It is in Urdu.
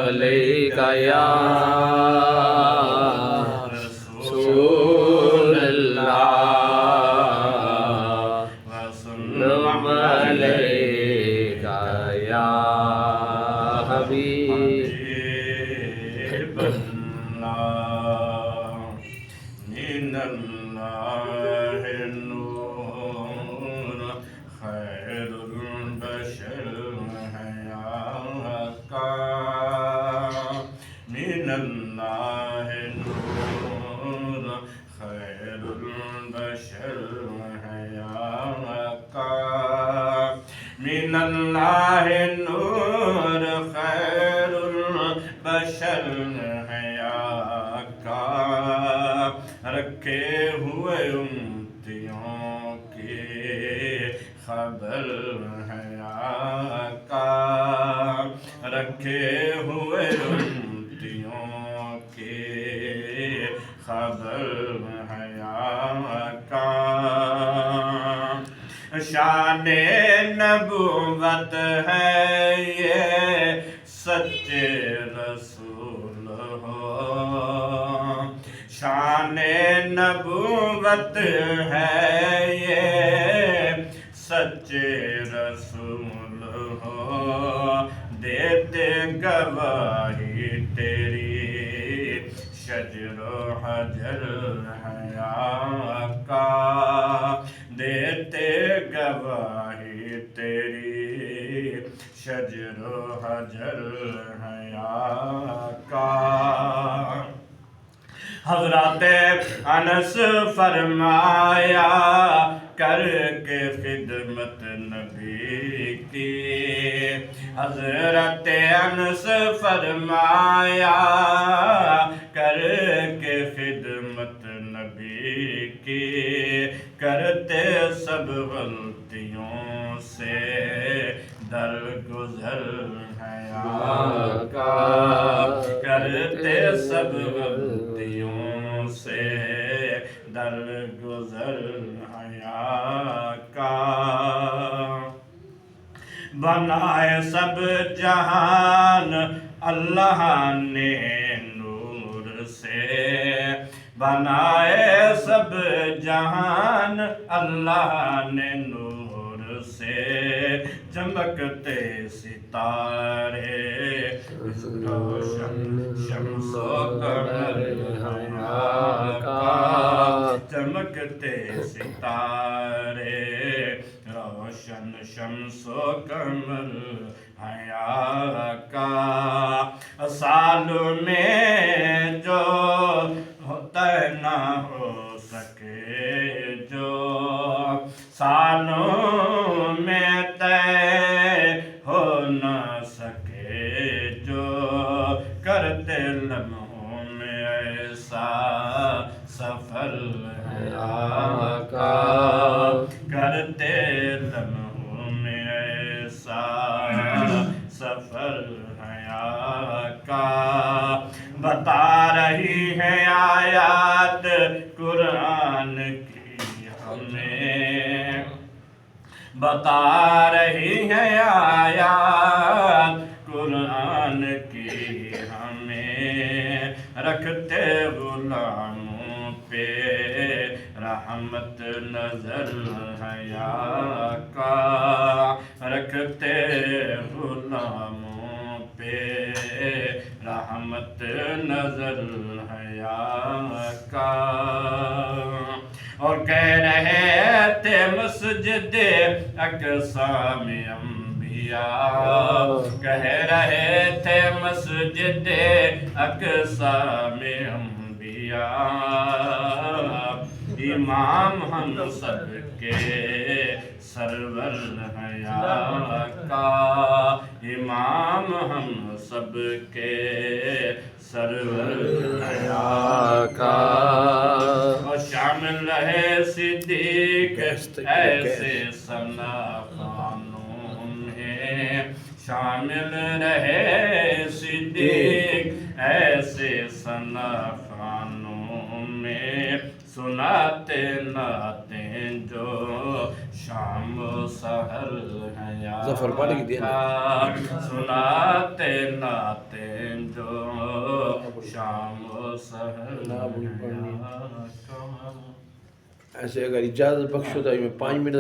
علیک یا رسول اللہ وسلم علیک یا حبیب اللہ من اللہ نور خیر البشر ہے آقا من اللہ نور خیر البشر ہے آقا من اللہ نور خیر البشر ہے آقا رکھے ہوئے امتیوں کی خبر ہے آقا رکھے ہوئے امتیوں کی خبر ہے آقا شان نبوت ہے یہ سچے رسول ہو شان نبوت ہے یہ سچے رسول ہو دیتے گواہی تیری شجر و حجر ہے آقا دیتے گواہی تیری شجر و حجر ہے آقا حضرت انس فرمایا کر کے خدمت نبی کی حضرت انس فرمایا کر کے خدمت نبی کی کرتے سب غلطیوں سے درگزر ہے آقا کرتے سب غلطیوں سے درگزر ہے آقا بنائے سب جہان اللہ نے نور سے بنائے سب جہان اللہ نے نور سے چمکتے ستارے روشن شمس و قمر ہیں آقا چمکتے ستارے روشن شمس و قمر ہیں آقا سال میں جو ہوتا نہ ہو سکے جو سالوں میں طے ہو نہ سکے جو کرتے لمحوں میں ایسا سفر ہے آقا کرتے لمحوں میں ایسا سفر ہے آقا بتا رہی ہے آیات قرآن کی ہمیں بتا رہی ہے آیات قرآن کی ہمیں رکھتے غلاموں پہ رحمت نظر ہے آقا رکھتے غلاموں پہ رحمت نظر ہے آقا اور کہہ رہے تھے مسجد اقصی میں انبیاء کہہ رہے تھے مسجد اقصی میں انبیاء امام ہم سب کے سرور ہے آقا امام ہم سب کے سرور ہے آقا اور شامل رہے صدیق ایسے ثنا خانوں میں شامل رہے صدیق ایسے ثنا خانوں میں سناتے نعتیں جو شام و سحر ہے یا ظفر پڑھ کے دیا نا۔ آقا، سناتے نعتیں جو شام و سحر ہے یا آقا۔ ایسے اگر اجازت بخشو تو میں 5 منٹ